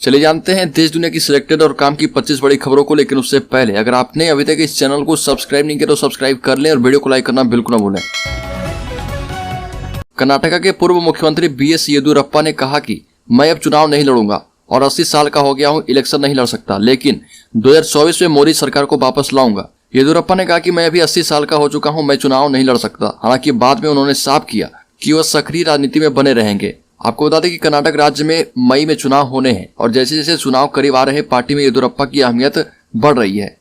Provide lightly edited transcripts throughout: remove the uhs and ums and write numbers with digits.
चलिए जानते हैं देश दुनिया की सिलेक्टेड और काम की 25 बड़ी खबरों को। लेकिन उससे पहले अगर आपने अभी तक इस चैनल को सब्सक्राइब नहीं किया तो सब्सक्राइब कर लें और वीडियो को लाइक करना बिल्कुल न भूलें। कर्नाटक के पूर्व मुख्यमंत्री बीएस येदियुरप्पा ने कहा कि मैं अब चुनाव नहीं लड़ूंगा और 80 साल का हो गया हूं, इलेक्शन नहीं लड़ सकता, लेकिन 2024 में मोदी सरकार को वापस लाऊंगा। येदियुरप्पा ने कहा कि मैं अभी 80 साल का हो चुका हूं, मैं चुनाव नहीं लड़ सकता। हालांकि बाद में उन्होंने साफ किया कि वह सक्रिय राजनीति में बने रहेंगे। आपको बता दें कि कर्नाटक राज्य में मई में चुनाव होने हैं और जैसे जैसे चुनाव करीब आ रहे हैं, पार्टी में येदियुरप्पा की अहमियत बढ़ रही है।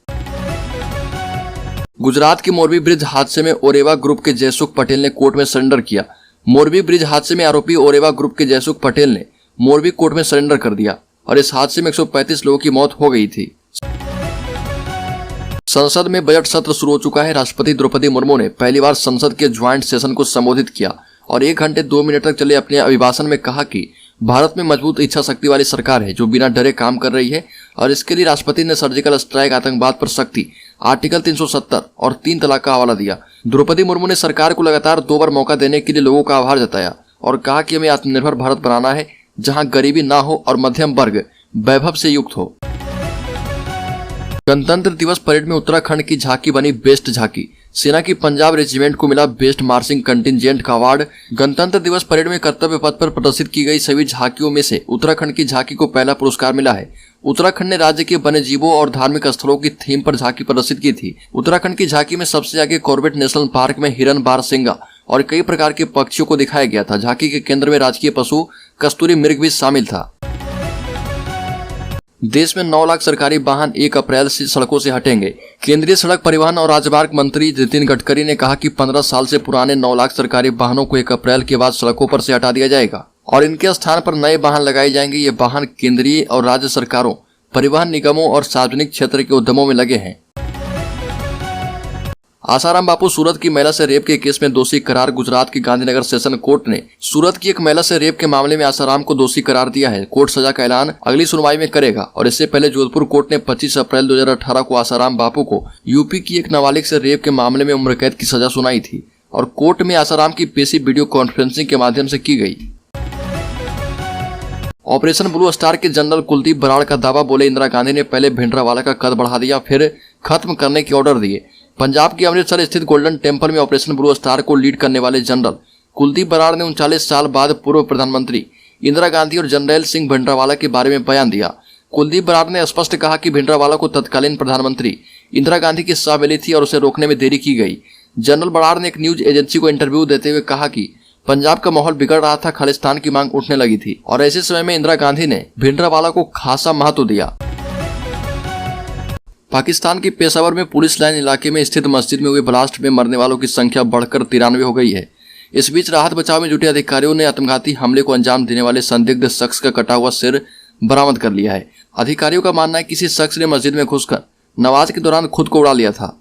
गुजरात के मोरबी ब्रिज हादसे में ओरेवा ग्रुप के जयसुख पटेल ने कोर्ट में सरेंडर किया। मोरबी ब्रिज हादसे में आरोपी ओरेवा ग्रुप के जयसुख पटेल ने मोरबी कोर्ट में सरेंडर कर दिया और इस हादसे में 135 लोगों की मौत हो गई थी। संसद में बजट सत्र शुरू हो चुका है। राष्ट्रपति द्रौपदी मुर्मू ने पहली बार संसद के ज्वाइंट सेशन को संबोधित किया और 1 घंटे 2 मिनट तक चले अपने अभिभाषण में कहा कि भारत में मजबूत इच्छा शक्ति वाली सरकार है जो बिना डरे काम कर रही है और इसके लिए राष्ट्रपति ने सर्जिकल स्ट्राइक, आतंकवाद पर सख्ती, आर्टिकल 370 और 3 तलाक का हवाला दिया। द्रौपदी मुर्मू ने सरकार को लगातार 2 बार मौका देने के लिए लोगों का आभार जताया और कहा कि हमें आत्मनिर्भर भारत बनाना है जहां गरीबी ना हो और मध्यम वर्ग वैभव से युक्त हो। गणतंत्र दिवस परेड में उत्तराखंड की झांकी बनी बेस्ट झांकी। सेना की पंजाब रेजिमेंट को मिला बेस्ट मार्चिंग कंटिजेंट का अवार्ड। गणतंत्र दिवस परेड में कर्तव्य पथ पर प्रदर्शित की गई सभी झांकियों में से उत्तराखंड की झांकी को पहला पुरस्कार मिला है। उत्तराखंड ने राज्य के वन्य जीवों और धार्मिक स्थलों की थीम पर झांकी प्रदर्शित की थी। उत्तराखंड की झांकी में सबसे आगे कॉर्बेट नेशनल पार्क में हिरन, बारहसिंगा और कई प्रकार के पक्षियों को दिखाया गया था। झांकी के केंद्र में राजकीय पशु कस्तूरी मृग भी शामिल था। देश में 9 लाख सरकारी वाहन 1 अप्रैल से सड़कों से हटेंगे। केंद्रीय सड़क परिवहन और राजमार्ग मंत्री नितिन गडकरी ने कहा कि 15 साल से पुराने 9 लाख सरकारी वाहनों को 1 अप्रैल के बाद सड़कों पर से हटा दिया जाएगा और इनके स्थान पर नए वाहन लगाए जाएंगे। ये वाहन केंद्रीय और राज्य सरकारों, परिवहन निगमों और सार्वजनिक क्षेत्र के उद्यमों में लगे हैं। आसाराम बापू सूरत की महिला से रेप के केस में दोषी करार। गुजरात की गांधीनगर सेशन कोर्ट ने सूरत की एक महिला से रेप के मामले में आसाराम को दोषी करार दिया है। कोर्ट सजा का ऐलान अगली सुनवाई में करेगा और इससे पहले जोधपुर कोर्ट ने 25 अप्रैल 2018 को आसाराम बापू को यूपी की एक नाबालिग से रेप के मामले में उम्र कैद की सजा सुनाई थी और कोर्ट में आसाराम की पेशी वीडियो कॉन्फ्रेंसिंग के माध्यम से की गई। ऑपरेशन ब्लू स्टार के जनरल कुलदीप बराड़ का दावा, बोले इंदिरा गांधी ने पहले भिंडरावाला का कद बढ़ा दिया फिर खत्म करने के ऑर्डर दिए। पंजाब के अमृतसर स्थित गोल्डन टेम्पल में ऑपरेशन ब्लू स्टार को लीड करने वाले जनरल कुलदीप बराड़ ने 39 साल बाद पूर्व प्रधानमंत्री इंदिरा गांधी और जनरल सिंह भिंडरावाला के बारे में बयान दिया। कुलदीप बराड़ ने स्पष्ट कहा कि भिंडरावाला को तत्कालीन प्रधानमंत्री इंदिरा गांधी की सलाह मिली थी और उसे रोकने में देरी की गई। जनरल बराड़ ने एक न्यूज एजेंसी को इंटरव्यू देते हुए कहा कि पंजाब का माहौल बिगड़ रहा था, खालिस्तान की मांग उठने लगी थी और ऐसे समय में इंदिरा गांधी ने भिंडरावाला को खासा महत्व दिया। पाकिस्तान के पेशावर में पुलिस लाइन इलाके में स्थित मस्जिद में हुए ब्लास्ट में मरने वालों की संख्या बढ़कर 93 हो गई है। इस बीच राहत बचाव में जुटे अधिकारियों ने आत्मघाती हमले को अंजाम देने वाले संदिग्ध शख्स का कटा हुआ सिर बरामद कर लिया है। अधिकारियों का मानना है कि किसी शख्स ने मस्जिद में घुसकर नमाज के दौरान खुद को उड़ा लिया था।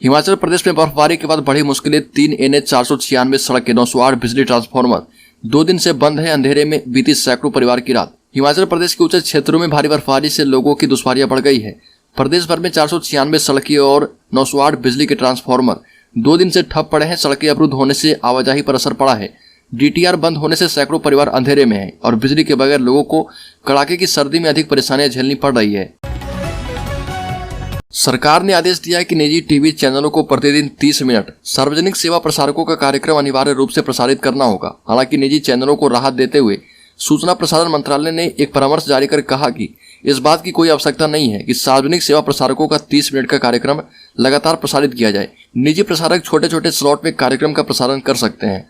हिमाचल प्रदेश में बर्फबारी के बाद बढ़ी मुश्किलें। 3 NH 496 सड़क के 908 बिजली ट्रांसफार्मर 2 दिन से बंद है। अंधेरे में बीती सैकड़ों परिवार की रात। हिमाचल प्रदेश के ऊंचे क्षेत्रों में भारी बर्फबारी से लोगों की दुश्वारियां बढ़ गई है। प्रदेश भर में 496 सड़कें और 908 बिजली के ट्रांसफार्मर 2 दिन से ठप पड़े हैं। सड़कें अवरुद्ध होने से आवाजाही पर असर पड़ा है। DTR बंद होने से सैकड़ों परिवार अंधेरे में हैं और बिजली के बगैर लोगों को कड़ाके की सर्दी में अधिक परेशानियां झेलनी पड़ रही है। सरकार ने आदेश दिया है कि निजी टीवी चैनलों को प्रतिदिन 30 मिनट सार्वजनिक सेवा प्रसारकों का कार्यक्रम अनिवार्य रूप से प्रसारित करना होगा। हालांकि निजी चैनलों को राहत देते हुए सूचना प्रसारण मंत्रालय ने एक परामर्श जारी कर कहा कि इस बात की कोई आवश्यकता नहीं है कि सार्वजनिक सेवा प्रसारकों का 30 मिनट का कार्यक्रम लगातार प्रसारित किया जाए। निजी प्रसारक छोटे छोटे स्लॉट में कार्यक्रम का प्रसारण कर सकते हैं।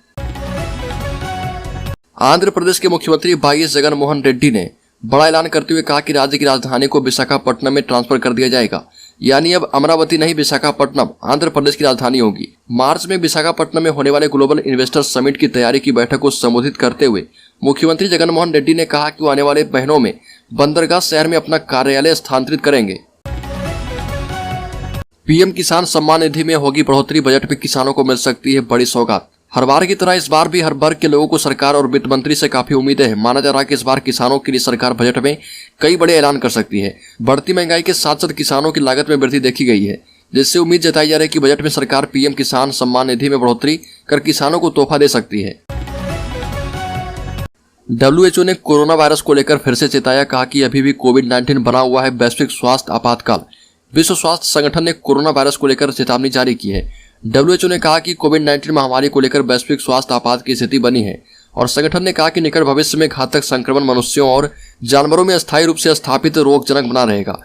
आंध्र प्रदेश के मुख्यमंत्री वाईएस जगन मोहन रेड्डी ने बड़ा ऐलान करते हुए कहा कि राज्य की राजधानी को विशाखापट्टनम में ट्रांसफर कर दिया जाएगा। यानी अब अमरावती नहीं, विशाखापट्टनम आंध्र प्रदेश की राजधानी होगी। मार्च में विशाखापट्टनम में होने वाले ग्लोबल इन्वेस्टर समिट की तैयारी की बैठक को संबोधित करते हुए मुख्यमंत्री जगन मोहन रेड्डी ने कहा कि वो आने वाले महीनों में बंदरगाह शहर में अपना कार्यालय स्थानांतरित करेंगे। पीएम किसान सम्मान निधि में होगी बढ़ोतरी। बजट में किसानों को मिल सकती है बड़ी सौगात। हर बार की तरह इस बार भी हर वर्ग के लोगों को सरकार और वित्त मंत्री से काफी उम्मीदें हैं। माना जा रहा है कि इस बार किसानों के लिए सरकार बजट में कई बड़े ऐलान कर सकती है। बढ़ती महंगाई के साथ साथ किसानों की लागत में वृद्धि देखी गई है, जिससे उम्मीद जताई जा रही है कि बजट में सरकार पीएम किसान सम्मान निधि में बढ़ोतरी कर किसानों को तोहफा दे सकती है। WHO ने कोरोना वायरस को लेकर फिर से चेताया, कहा कि अभी भी कोविड-19 बना हुआ है वैश्विक स्वास्थ्य आपातकाल। विश्व स्वास्थ्य संगठन ने कोरोना वायरस को लेकर चेतावनी जारी की है। WHO ने कहा कि कोविड-19 महामारी को लेकर वैश्विक स्वास्थ्य आपात की स्थिति बनी है और संगठन ने कहा कि निकट भविष्य में घातक संक्रमण मनुष्यों और जानवरों में अस्थायी रूप से स्थापित रोगजनक बना रहेगा।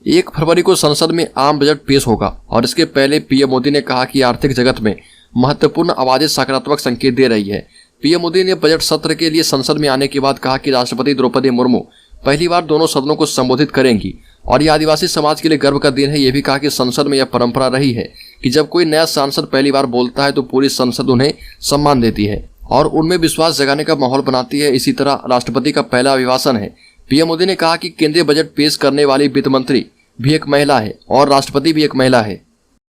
1 फरवरी को संसद में आम बजट पेश होगा और इसके पहले पीएम मोदी ने कहा कि आर्थिक जगत में महत्वपूर्ण आवाजें सकारात्मक संकेत दे रही है। पीएम मोदी ने बजट सत्र के लिए संसद में आने के बाद कहा कि राष्ट्रपति द्रौपदी मुर्मू पहली बार दोनों सदनों को संबोधित करेंगी और यह आदिवासी समाज के लिए गर्व का दिन है। यह भी कहा कि संसद में यह परंपरा रही है कि जब कोई नया सांसद पहली बार बोलता है तो पूरी संसद उन्हें सम्मान देती है और उनमें विश्वास जगाने का माहौल बनाती है। इसी तरह राष्ट्रपति का पहला अभिभाषण है। पीएम मोदी ने कहा कि केंद्रीय बजट पेश करने वाली वित्त मंत्री भी एक महिला है और राष्ट्रपति भी एक महिला है।